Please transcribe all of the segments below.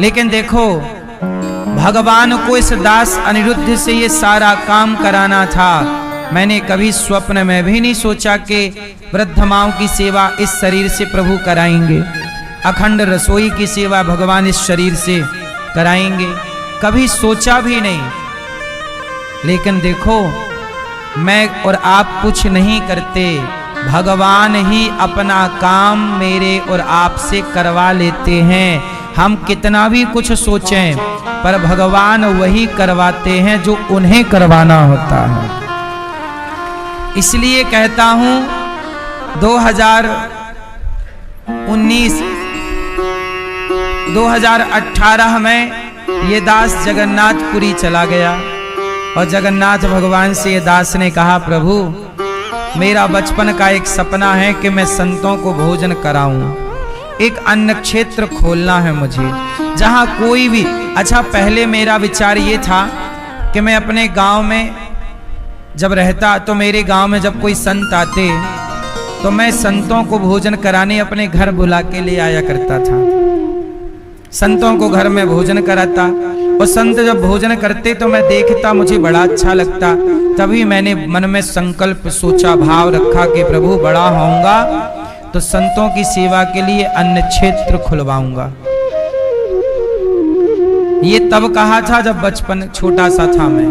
लेकिन देखो, भगवान को इस दास अनिरुद्ध से ये सारा काम कराना था। मैंने कभी स्वप्न में भी नहीं सोचा कि वृद्ध माओं की सेवा इस शरीर से प्रभु कराएंगे, अखंड रसोई की सेवा भगवान इस शरीर से कराएंगे, कभी सोचा भी नहीं। लेकिन देखो, मैं और आप कुछ नहीं करते, भगवान ही अपना काम मेरे और आपसे करवा लेते हैं। हम कितना भी कुछ सोचें, पर भगवान वही करवाते हैं जो उन्हें करवाना होता है। इसलिए कहता हूं 2018 में ये दास जगन्नाथपुरी चला गया और जगन्नाथ भगवान से ये दास ने कहा, प्रभु मेरा बचपन का एक सपना है कि मैं संतों को भोजन कराऊं, एक अन्न क्षेत्र खोलना है मुझे, जहां कोई भी। अच्छा, पहले मेरा विचार ये था कि मैं अपने गांव में जब रहता तो मेरे गांव में जब कोई संत आते तो मैं संतों को भोजन कराने अपने घर बुला के ले आया करता था, संतों को घर में भोजन कराता, और संत जब भोजन करते तो मैं देखता, मुझे बड़ा अच्छा लगता। तभी मैंने मन में संकल्प सोचा, भाव रखा कि प्रभु बड़ा होऊंगा तो संतों की सेवा के लिए अन्न क्षेत्र खुलवाऊंगा। ये तब कहा था जब बचपन छोटा सा था मैं,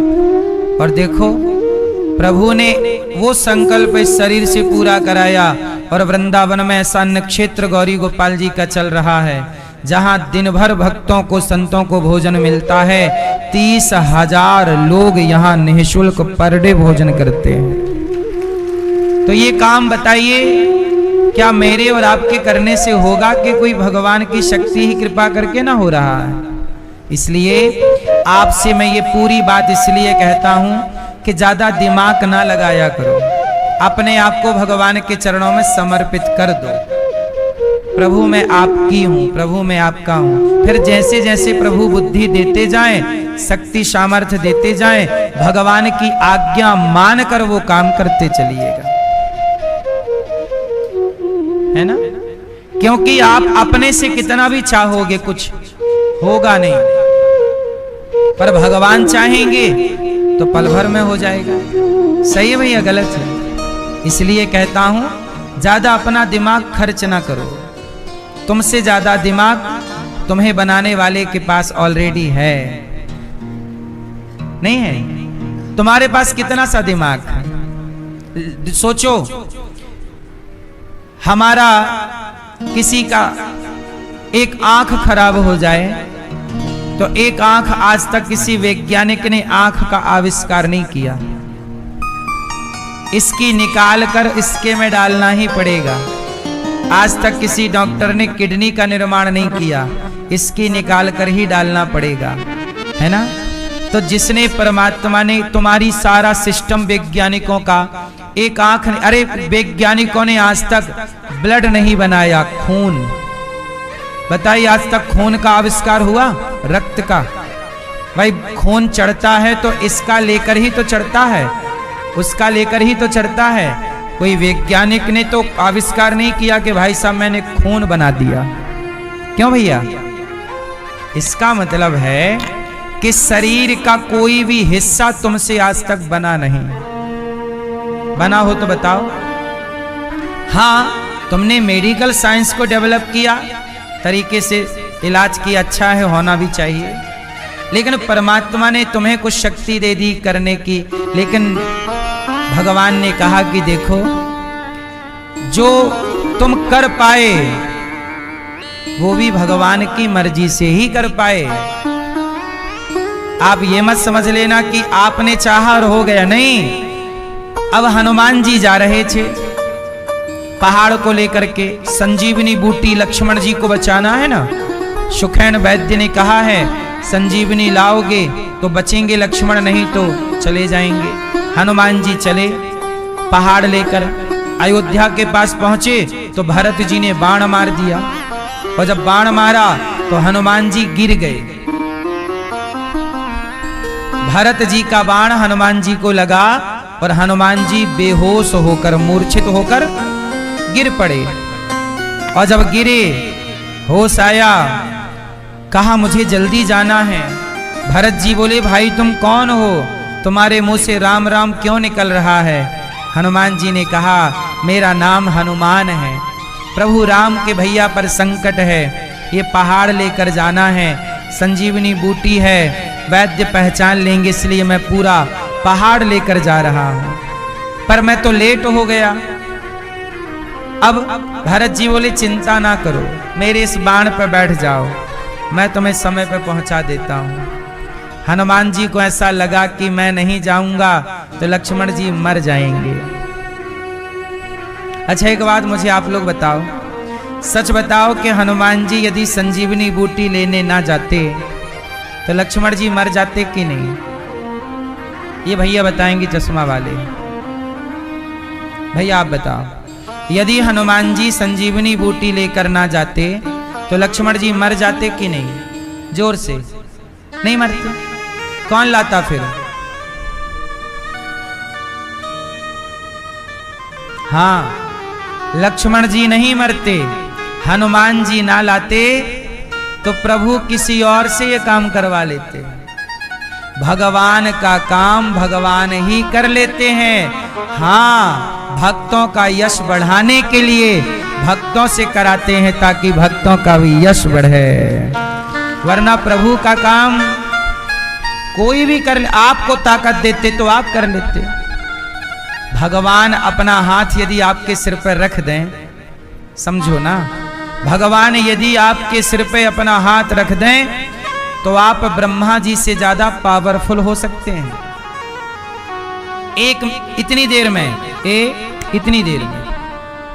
और देखो प्रभु ने वो संकल्प इस शरीर से पूरा कराया। और वृंदावन में ऐसा अन्न क्षेत्र गौरी गोपाल जी का चल रहा है, जहां दिन भर भक्तों को संतों को भोजन मिलता है। 30,000 लोग यहाँ निःशुल्क पर डे भोजन करते हैं। तो ये काम बताइए, क्या मेरे और आपके करने से होगा कि कोई भगवान की शक्ति ही कृपा करके ना हो रहा है? इसलिए आपसे मैं ये पूरी बात इसलिए कहता हूं कि ज्यादा दिमाग ना लगाया करो, अपने आप को भगवान के चरणों में समर्पित कर दो। प्रभु मैं आपकी हूं, प्रभु मैं आपका हूं। फिर जैसे जैसे प्रभु बुद्धि देते जाएं, शक्ति सामर्थ्य देते जाएं, भगवान की आज्ञा मानकर वो काम करते चलिएगा, है ना? क्योंकि आप अपने से कितना भी चाहोगे कुछ होगा नहीं, पर भगवान चाहेंगे तो पल भर में हो जाएगा। सही है भैया, गलत है? इसलिए कहता हूं ज्यादा अपना दिमाग खर्च ना करो, तुमसे ज्यादा दिमाग तुम्हें बनाने वाले के पास ऑलरेडी है, नहीं है? तुम्हारे पास कितना सा दिमाग है? सोचो, हमारा किसी का एक आंख खराब हो जाए तो एक आंख आज तक किसी वैज्ञानिक ने आंख का आविष्कार नहीं किया, इसकी निकाल कर इसके में डालना ही पड़ेगा। आज तक किसी डॉक्टर ने किडनी का निर्माण नहीं किया, इसकी निकाल कर ही डालना पड़ेगा, है ना? तो जिसने परमात्मा ने तुम्हारी सारा सिस्टम वैज्ञानिकों का एक आंख, अरे वैज्ञानिकों ने आज तक ब्लड नहीं बनाया, खून। बताइए, आज तक खून का आविष्कार हुआ? रक्त का? भाई खून चढ़ता है तो इसका लेकर ही तो चढ़ता है, उसका लेकर ही तो चढ़ता है। कोई वैज्ञानिक ने तो आविष्कार नहीं किया कि भाई साहब मैंने खून बना दिया। क्यों भैया? इसका मतलब है कि शरीर का कोई भी हिस्सा तुमसे आज तक बना नहीं। बना हो तो बताओ। हाँ, तुमने मेडिकल साइंस को डेवलप किया, तरीके से इलाज किया, अच्छा है, होना भी चाहिए, लेकिन परमात्मा ने तुम्हें कुछ शक्ति दे दी करने की। लेकिन भगवान ने कहा कि देखो, जो तुम कर पाए वो भी भगवान की मर्जी से ही कर पाए। आप ये मत समझ लेना कि आपने चाहा और हो गया, नहीं। अब हनुमान जी जा रहे थे पहाड़ को लेकर के, संजीवनी बूटी लक्ष्मण जी को बचाना है ना। सुखैन वैद्य ने कहा है संजीवनी लाओगे तो बचेंगे लक्ष्मण, नहीं तो चले जाएंगे। हनुमान जी चले पहाड़ लेकर, अयोध्या के पास पहुंचे तो भरत जी ने बाण मार दिया, और जब बाण मारा तो हनुमान जी गिर गए। भरत जी का बाण हनुमान जी को लगा और हनुमान जी बेहोश होकर, मूर्छित होकर गिर पड़े। और जब गिरे, होश आया कहा मुझे जल्दी जाना है। भरत जी बोले भाई तुम कौन हो, तुम्हारे मुंह से राम राम क्यों निकल रहा है। हनुमान जी ने कहा मेरा नाम हनुमान है, प्रभु राम के भैया पर संकट है, ये पहाड़ लेकर जाना है, संजीवनी बूटी है, वैद्य पहचान लेंगे इसलिए मैं पूरा पहाड़ लेकर जा रहा हूं, पर मैं तो लेट हो गया। अब भरत जी बोले चिंता ना करो, मेरे इस बाण पर बैठ जाओ, मैं तुम्हें समय पर पहुंचा देता हूं। हनुमान जी को ऐसा लगा कि मैं नहीं जाऊंगा तो लक्ष्मण जी मर जाएंगे। अच्छा एक बात मुझे आप लोग बताओ, सच बताओ कि हनुमान जी यदि संजीवनी बूटी लेने ना जाते तो लक्ष्मण जी मर जाते कि नहीं? ये भैया बताएंगे चश्मा वाले, भैया आप बताओ, यदि हनुमान जी संजीवनी बूटी लेकर ना जाते तो लक्ष्मण जी मर जाते कि नहीं? जोर से नहीं मरते। कौन लाता फिर? हाँ, लक्ष्मण जी नहीं मरते, हनुमान जी ना लाते तो प्रभु किसी और से ये काम करवा लेते। भगवान का काम भगवान ही कर लेते हैं। हाँ, भक्तों का यश बढ़ाने के लिए भक्तों से कराते हैं ताकि भक्तों का भी यश बढ़े, वरना प्रभु का काम कोई भी कर ले। आपको ताकत देते तो आप कर लेते। भगवान अपना हाथ यदि आपके सिर पर रख दें, समझो ना, भगवान यदि आपके सिर पे अपना हाथ रख दें तो आप ब्रह्मा जी से ज्यादा पावरफुल हो सकते हैं। इतनी देर में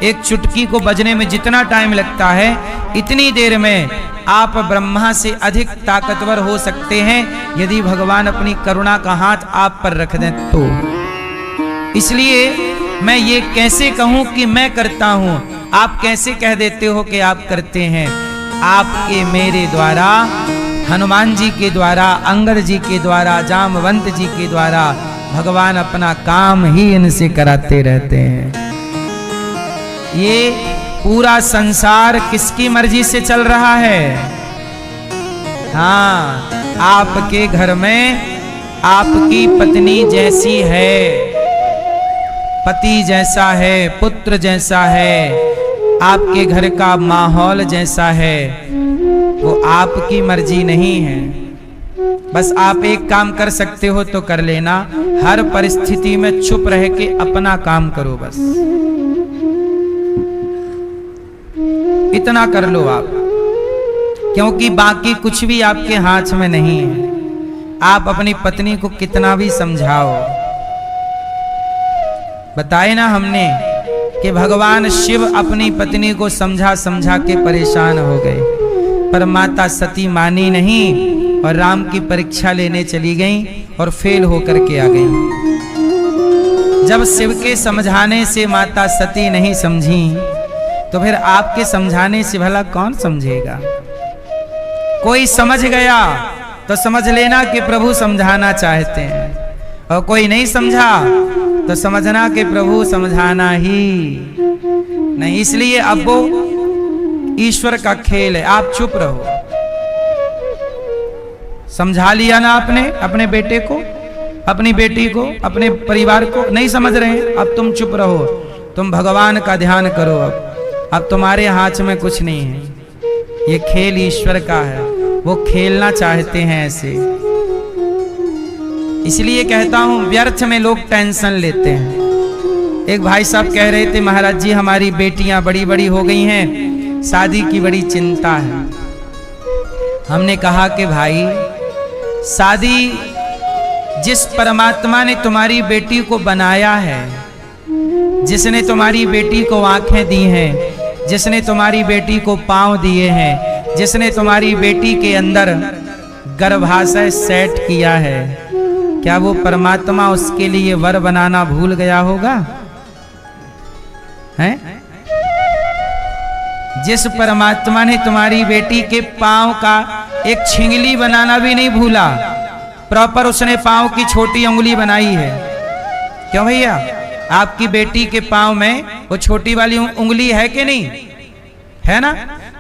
एक चुटकी को बजने में जितना टाइम लगता है, इतनी देर में आप ब्रह्मा से अधिक ताकतवर हो सकते हैं यदि भगवान अपनी करुणा का हाथ आप पर रख दें तो। इसलिए मैं ये कैसे कहूं कि मैं करता हूं, आप कैसे कह देते हो कि आप करते हैं? आपके मेरे द्वारा, हनुमान जी के द्वारा, अंगद जी के द्वारा, जामवंत जी के द्वारा भगवान अपना काम ही इनसे कराते रहते हैं। ये पूरा संसार किसकी मर्जी से चल रहा है? हाँ, आपके घर में आपकी पत्नी जैसी है, पति जैसा है, पुत्र जैसा है, आपके घर का माहौल जैसा है, वो आपकी मर्जी नहीं है। बस आप एक काम कर सकते हो तो कर लेना, हर परिस्थिति में चुप रह के अपना काम करो, बस इतना कर लो आप, क्योंकि बाकी कुछ भी आपके हाथ में नहीं है। आप अपनी पत्नी को कितना भी समझाओ, बताए ना हमने कि भगवान शिव अपनी पत्नी को समझा समझा के परेशान हो गए, पर माता सती मानी नहीं और राम की परीक्षा लेने चली गई और फेल होकर के आ गई। जब शिव के समझाने से माता सती नहीं समझी तो फिर आपके समझाने से भला कौन समझेगा? कोई समझ गया तो समझ लेना कि प्रभु समझाना चाहते हैं, और कोई नहीं समझा तो समझना कि प्रभु समझाना ही नहीं। इसलिए अब वो ईश्वर का खेल है, आप चुप रहो। समझा लिया ना आपने अपने बेटे को, अपनी बेटी को, अपने परिवार को, नहीं समझ रहे हैं, अब तुम चुप रहो, तुम भगवान का ध्यान करो। अब तुम्हारे हाथ में कुछ नहीं है, ये खेल ईश्वर का है, वो खेलना चाहते हैं ऐसे। इसलिए कहता हूं व्यर्थ में लोग टेंशन लेते हैं। एक भाई साहब कह रहे थे महाराज जी हमारी बेटियां बड़ी बड़ी हो गई हैं, शादी की बड़ी चिंता है। हमने कहा कि भाई शादी जिस परमात्मा ने तुम्हारी बेटी को बनाया है, जिसने तुम्हारी बेटी को आंखें दी हैं, जिसने तुम्हारी बेटी को पांव दिए हैं, जिसने तुम्हारी बेटी के अंदर गर्भाशय सेट किया है, क्या वो परमात्मा उसके लिए वर बनाना भूल गया होगा? हैं? जिस परमात्मा ने तुम्हारी बेटी के पांव का एक छिंगली बनाना भी नहीं भूला, प्रॉपर उसने पांव की छोटी उंगली बनाई है। क्यों भैया, आपकी बेटी के पांव में वो छोटी वाली उंगली है कि नहीं है ना?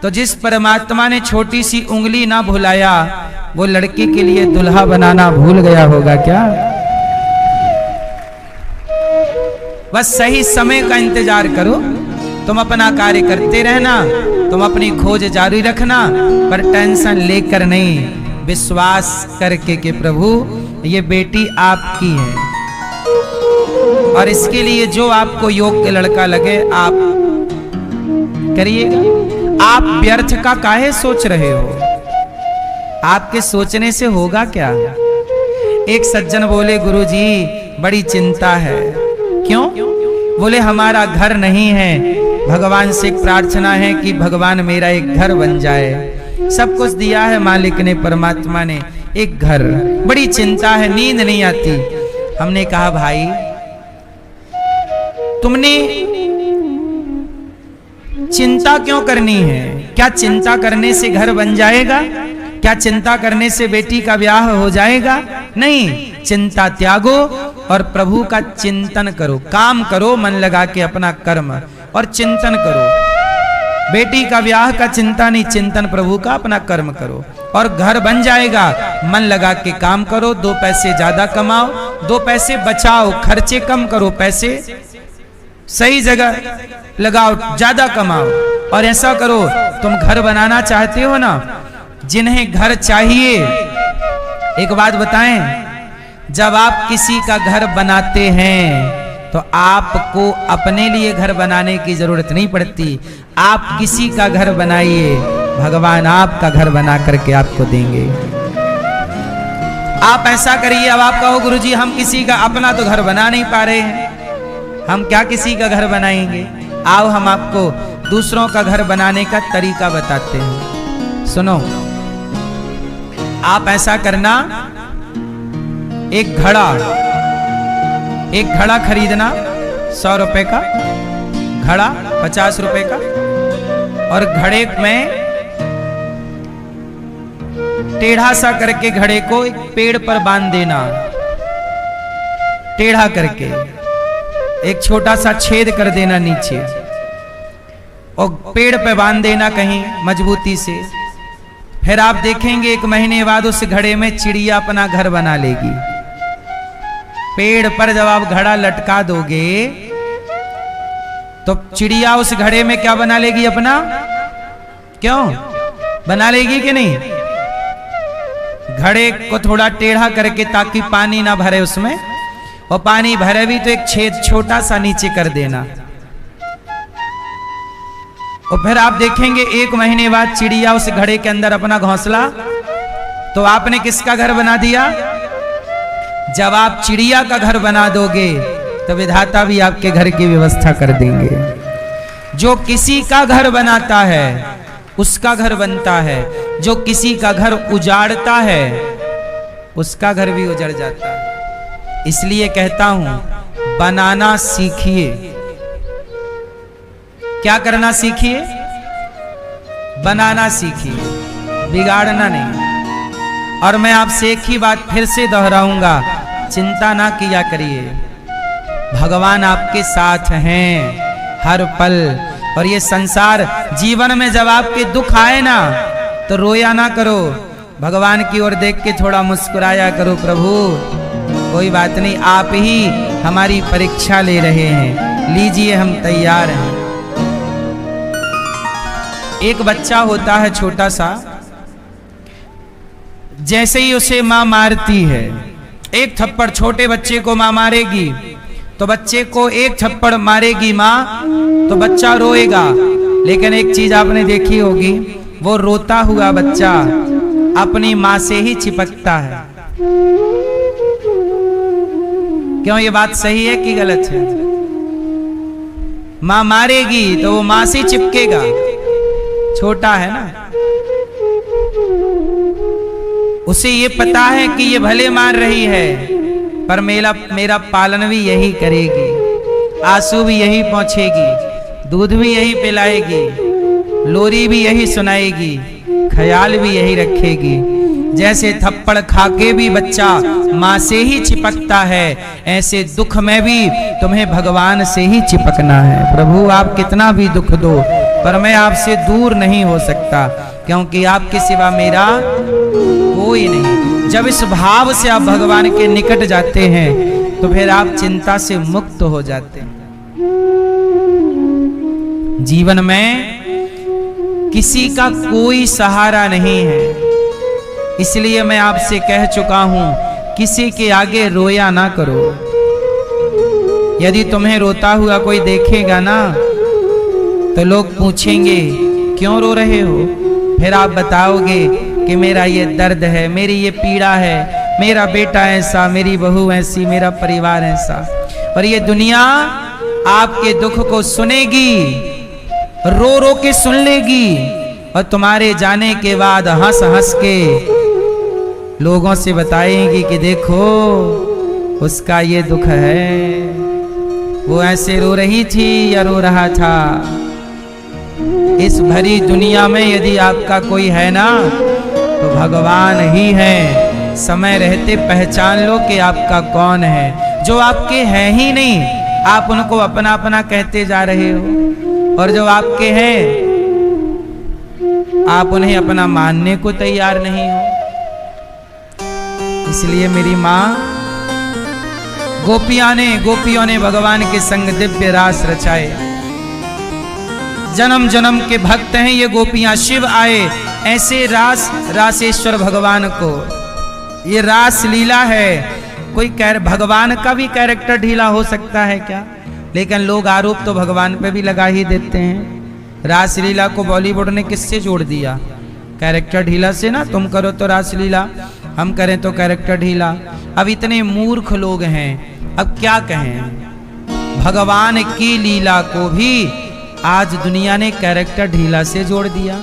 तो जिस परमात्मा ने छोटी सी उंगली ना भुलाया, वो लड़की के लिए दुल्हा बनाना भूल गया होगा क्या? बस सही समय का इंतजार करो, तुम अपना कार्य करते रहना, तुम अपनी खोज जारी रखना, पर टेंशन लेकर नहीं, विश्वास करके कि प्रभु ये बेटी आपकी है, और इसके लिए जो आपको योग्य लड़का लगे आप करिएगा। आप व्यर्थ का काहे सोच रहे हो? आपके सोचने से होगा क्या? एक सज्जन बोले, गुरुजी बड़ी चिंता है। क्यों? बोले हमारा घर नहीं है, भगवान से प्रार्थना है कि भगवान मेरा एक घर बन जाए। सब कुछ दिया है मालिक ने, परमात्मा ने, एक घर, बड़ी चिंता है, नींद नहीं आती। हमने कहा भाई तुमने चिंता क्यों करनी है? क्या चिंता करने से घर बन जाएगा? क्या चिंता करने से बेटी का ब्याह हो जाएगा? नहीं, चिंता त्यागो और प्रभु का चिंतन करो, काम करो मन लगा के अपना कर्म, और चिंतन करो। बेटी का ब्याह का चिंता नहीं, चिंतन प्रभु का, अपना कर्म करो और घर बन जाएगा। मन लगा के काम करो, 2 पैसे ज्यादा कमाओ, 2 पैसे बचाओ, खर्चे कम करो, पैसे सही जगह लगाओ, ज्यादा कमाओ। और ऐसा करो, तुम घर बनाना चाहते हो ना, जिन्हें घर चाहिए, एक बात बताएं, जब आप किसी का घर बनाते हैं तो आपको अपने लिए घर बनाने की जरूरत नहीं पड़ती। आप किसी का घर बनाइए, भगवान आपका घर बना करके आपको देंगे। आप ऐसा करिए, अब आप कहो गुरुजी हम किसी का अपना तो घर बना नहीं पा रहे हैं, हम क्या किसी का घर बनाएंगे? आओ हम आपको दूसरों का घर बनाने का तरीका बताते हैं। सुनो, आप ऐसा करना, एक घड़ा खरीदना 100 रुपए का, घड़ा 50 रुपए का, और घड़े में टेढ़ा सा करके घड़े को एक पेड़ पर बांध देना, टेढ़ा करके एक छोटा सा छेद कर देना नीचे, और पेड़ पे बांध देना कहीं मजबूती से। फिर आप देखेंगे 1 महीने बाद उस घड़े में चिड़िया अपना घर बना लेगी। पेड़ पर जब आप घड़ा लटका दोगे तो चिड़िया उस घड़े में क्या बना लेगी? अपना, क्यों बना लेगी कि नहीं? घड़े को थोड़ा टेढ़ा करके, ताकि पानी ना भरे उसमें, और पानी भरे भी तो एक छेद छोटा सा नीचे कर देना। और फिर आप देखेंगे 1 महीने बाद चिड़िया उस घड़े के अंदर अपना घोंसला, तो आपने किसका घर बना दिया? जब आप चिड़िया का घर बना दोगे तो विधाता भी आपके घर की व्यवस्था कर देंगे। जो किसी का घर बनाता है उसका घर बनता है, जो किसी का घर उजाड़ता है उसका घर भी उजड़ जाता है। इसलिए कहता हूं, बनाना सीखिए। क्या करना सीखिए? बनाना सीखिए, बिगाड़ना नहीं। और मैं आपसे एक ही बात फिर से दोहराऊंगा, चिंता ना किया करिए, भगवान आपके साथ हैं हर पल। और ये संसार जीवन में जब आपके दुख आए ना तो रोया ना करो, भगवान की ओर देख के थोड़ा मुस्कुराया करो, प्रभु कोई बात नहीं, आप ही हमारी परीक्षा ले रहे हैं, लीजिए हम तैयार हैं। एक बच्चा होता है छोटा सा, जैसे ही उसे मां मारती है, एक थप्पड़ छोटे बच्चे को मां मारेगी तो बच्चे को एक थप्पड़ मारेगी मां तो बच्चा रोएगा। लेकिन एक चीज आपने देखी होगी, वो रोता हुआ बच्चा अपनी मां से ही चिपकता है। क्यों? ये बात सही है कि गलत है? मां मारेगी तो वो मां से चिपकेगा, छोटा है ना, उसे ये पता है कि ये भले मार रही है पर मेरा पालन भी यही करेगी, आंसू भी यही पहुंचेगी, दूध भी यही पिलाएगी, लोरी भी यही सुनाएगी, ख्याल भी यही रखेगी। जैसे थप्पड़ खाके भी बच्चा माँ से ही चिपकता है, ऐसे दुख में भी तुम्हें भगवान से ही चिपकना है। प्रभु आप कितना भी दुख दो, पर मैं आपसे दूर नहीं हो सकता, क्योंकि आपके सिवा मेरा कोई नहीं। जब इस भाव से आप भगवान के निकट जाते हैं तो फिर आप चिंता से मुक्त हो जाते हैं। जीवन में किसी का कोई सहारा नहीं है, इसलिए मैं आपसे कह चुका हूं, किसी के आगे रोया ना करो। यदि तुम्हें रोता हुआ कोई देखेगा ना तो लोग पूछेंगे क्यों रो रहे हो, फिर आप बताओगे कि मेरा ये दर्द है, मेरी ये पीड़ा है, मेरा बेटा ऐसा, मेरी बहू ऐसी, मेरा परिवार ऐसा। और ये दुनिया आपके दुख को सुनेगी, रो रो के सुन लेगी, और तुम्हारे जाने के बाद हंस हंस के लोगों से बताएंगी कि देखो उसका ये दुख है, वो ऐसे रो रही थी या रो रहा था। इस भरी दुनिया में यदि आपका कोई है ना तो भगवान ही है। समय रहते पहचान लो कि आपका कौन है। जो आपके हैं ही नहीं आप उनको अपना अपना कहते जा रहे हो, और जो आपके हैं आप उन्हें अपना मानने को तैयार नहीं हो। इसलिए मेरी मां गोपियों ने भगवान के संग दिव्य रास रचाए। जन्म जन्म के भक्त हैं ये गोपियां। शिव आए ऐसे रासेश्वर भगवान को, ये रास लीला है। कोई भगवान का भी कैरेक्टर ढीला हो सकता है क्या? लेकिन लोग आरोप तो भगवान पे भी लगा ही देते हैं। रासलीला को बॉलीवुड ने किससे जोड़ दिया? कैरेक्टर ढीला से ना। तुम करो तो रासलीला, हम करें तो कैरेक्टर ढीला। अब इतने मूर्ख लोग हैं, अब क्या कहें? भगवान की लीला को भी आज दुनिया ने कैरेक्टर ढीला से जोड़ दिया।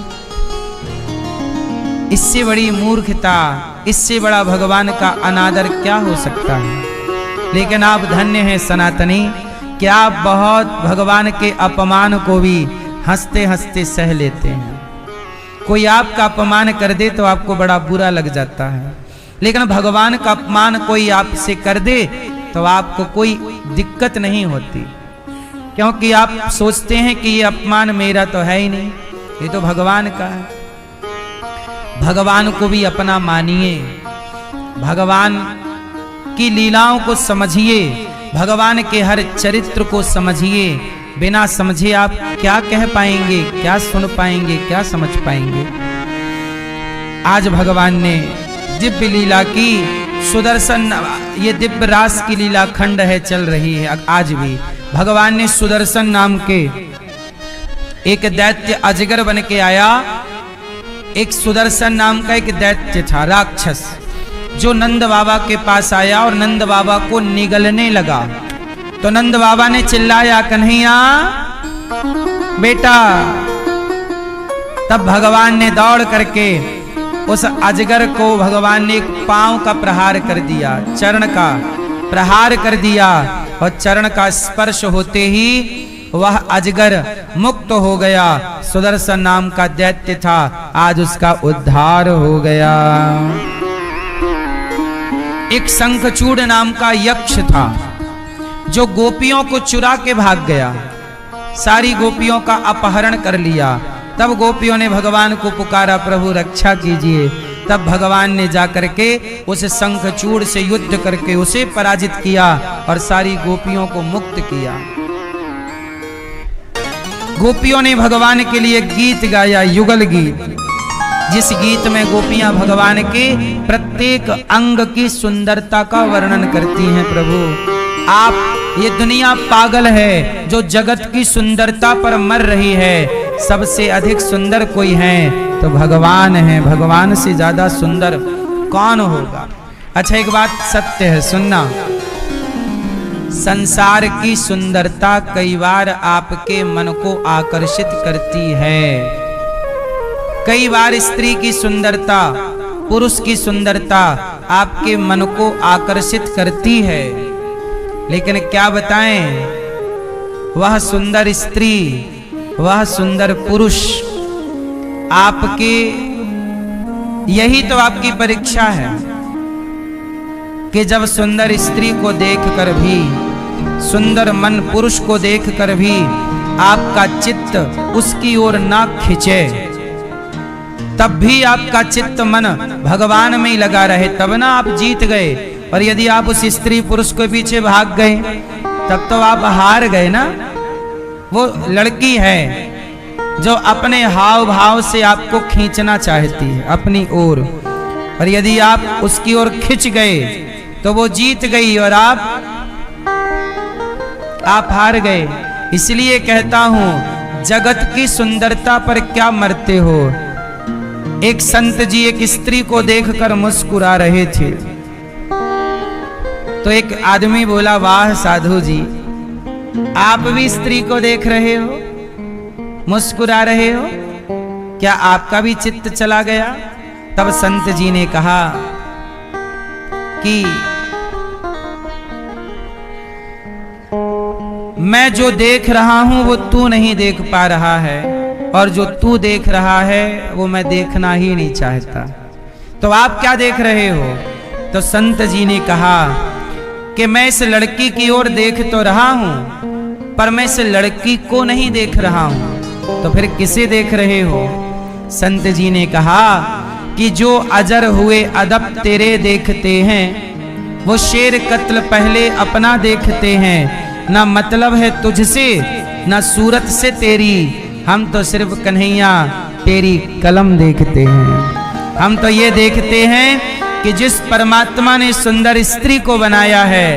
इससे बड़ी मूर्खता, इससे बड़ा भगवान का अनादर क्या हो सकता है? लेकिन आप धन्य हैं सनातनी कि आप बहुत भगवान के अपमान को भी हंसते हंसते सह लेते हैं। कोई आपका अपमान कर दे तो आपको बड़ा बुरा लग जाता है, लेकिन भगवान का अपमान कोई आपसे कर दे तो आपको कोई दिक्कत नहीं होती, क्योंकि आप सोचते हैं कि ये अपमान मेरा तो है ही नहीं, ये तो भगवान का है। भगवान को भी अपना मानिए, भगवान की लीलाओं को समझिए, भगवान के हर चरित्र को समझिए। बिना समझे आप क्या कह पाएंगे, क्या सुन पाएंगे, क्या समझ पाएंगे? आज भगवान ने दिव्य लीला की, सुदर्शन, ये दिव्य रास की लीला खंड है, चल रही है आज भी। भगवान ने सुदर्शन नाम के एक दैत्य अजगर बन के आया। एक सुदर्शन नाम का एक दैत्य था, राक्षस, जो नंद बाबा के पास आया और नंद बाबा को निगलने लगा। तो नंद बाबा ने चिल्लाया, कन्हैया बेटा। तब भगवान ने दौड़ करके उस अजगर को, भगवान ने एक पांव का प्रहार कर दिया, चरण का प्रहार कर दिया, और चरण का स्पर्श होते ही वह अजगर मुक्त हो गया। सुदर्शन नाम का दैत्य था, आज उसका उद्धार हो गया। एक शंखचूड़ नाम का यक्ष था, जो गोपियों को चुरा के भाग गया, सारी गोपियों का अपहरण कर लिया। तब गोपियों ने भगवान को पुकारा, प्रभु रक्षा कीजिए। तब भगवान ने जाकर के उस शंखचूड़ से युद्ध करके उसे पराजित किया और सारी गोपियों को मुक्त किया। गोपियों ने भगवान के लिए गीत गाया, युगल गीत, जिस गीत में गोपियां भगवान के प्रत्येक अंग की सुंदरता का वर्णन करती हैं। प्रभु आप, ये दुनिया पागल है जो जगत की सुंदरता पर मर रही है। सबसे अधिक सुंदर कोई है तो भगवान है, भगवान से ज्यादा सुंदर कौन होगा? अच्छा, एक बात सत्य है, सुनना। संसार की सुंदरता कई बार आपके मन को आकर्षित करती है। कई बार स्त्री की सुंदरता, पुरुष की सुंदरता आपके मन को आकर्षित करती है, लेकिन क्या बताएं, वह सुंदर स्त्री, वह सुंदर पुरुष आपके, यही तो आपकी परीक्षा है कि जब सुंदर स्त्री को देखकर भी, सुंदर मन पुरुष को देखकर भी आपका चित्त उसकी ओर ना खिंचे, तब भी आपका चित्त मन भगवान में ही लगा रहे, तब ना आप जीत गए। और यदि आप उस स्त्री पुरुष के पीछे भाग गए तब तो आप हार गए ना। वो लड़की है जो अपने हाव भाव से आपको खींचना चाहती है अपनी ओर, और यदि आप उसकी ओर खिंच गए तो वो जीत गई और आप हार गए। इसलिए कहता हूं, जगत की सुंदरता पर क्या मरते हो। एक संत जी एक स्त्री को देखकर मुस्कुरा रहे थे, तो एक आदमी बोला, वाह साधु जी, आप भी स्त्री को देख रहे हो, मुस्कुरा रहे हो, क्या आपका भी चित्त चला गया? तब संत जी ने कहा कि मैं जो देख रहा हूं वो तू नहीं देख पा रहा है, और जो तू देख रहा है वो मैं देखना ही नहीं चाहता। तो आप क्या देख रहे हो? तो संत जी ने कहा कि मैं इस लड़की की ओर देख तो रहा हूं, पर मैं इस लड़की को नहीं देख रहा हूं। तो फिर किसे देख रहे हो? संत जी ने कहा कि जो अजर हुए अदब तेरे देखते हैं, वो शेर कत्ल पहले अपना देखते हैं। ना मतलब है तुझसे ना सूरत से तेरी, हम तो सिर्फ कन्हैया तेरी कलम देखते हैं। हम तो ये देखते हैं कि जिस परमात्मा ने सुंदर स्त्री को बनाया है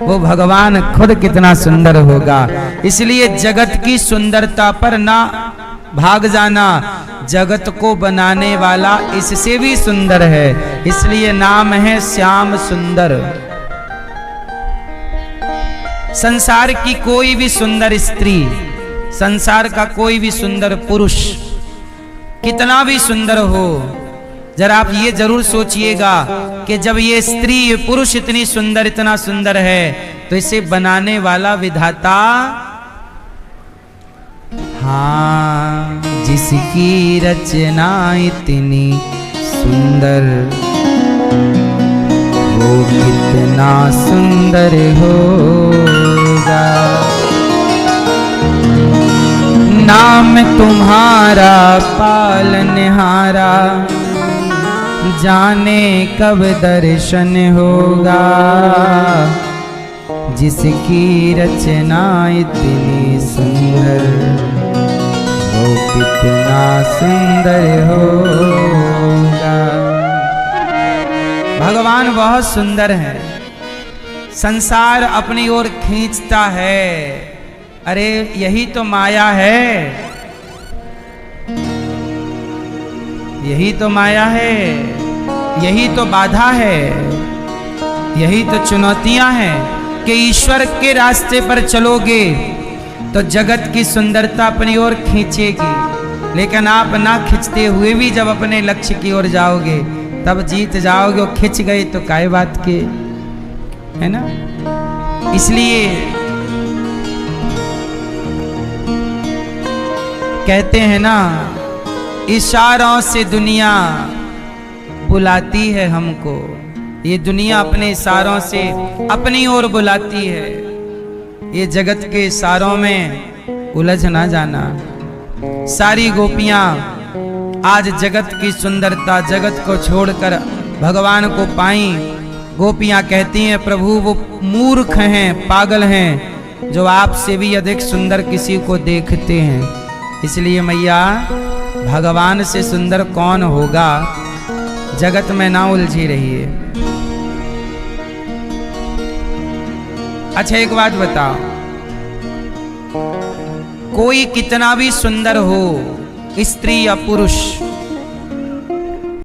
वो भगवान खुद कितना सुंदर होगा। इसलिए जगत की सुंदरता पर ना भाग जाना, जगत को बनाने वाला इससे भी सुंदर है, इसलिए नाम है श्याम सुंदर। संसार की कोई भी सुंदर स्त्री, संसार का कोई भी सुंदर पुरुष कितना भी सुंदर हो, जरा आप ये जरूर सोचिएगा कि जब ये स्त्री ये पुरुष इतनी सुंदर इतना सुंदर है तो इसे बनाने वाला विधाता, हाँ, जिसकी रचना इतनी सुंदर वो कितना सुंदर होगा। नाम तुम्हारा पालनहारा, जाने कब दर्शन होगा। जिसकी रचना इतनी सुंदर वो कितना सुंदर होगा। भगवान बहुत सुंदर है, संसार अपनी ओर खींचता है। अरे यही तो माया है, यही तो माया है, यही तो बाधा है, यही तो चुनौतियां हैं कि ईश्वर के रास्ते पर चलोगे तो जगत की सुंदरता अपनी ओर खींचेगी, लेकिन आप ना खींचते हुए भी जब अपने लक्ष्य की ओर जाओगे तब जीत जाओगे। और खिंच गए तो काय बात के, है ना। इसलिए कहते हैं ना, इशारों से दुनिया बुलाती है हमको। ये दुनिया अपने इशारों से अपनी ओर बुलाती है। ये जगत के इशारों में उलझ ना जाना। सारी गोपियां आज जगत की सुंदरता, जगत को छोड़कर भगवान को पाई। गोपियां कहती हैं, प्रभु वो मूर्ख हैं, पागल हैं, जो आपसे भी अधिक सुंदर किसी को देखते हैं। इसलिए मैया, भगवान से सुंदर कौन होगा? जगत में ना उलझी रहिए। अच्छा एक बात बताओ, कोई कितना भी सुंदर हो, स्त्री या पुरुष,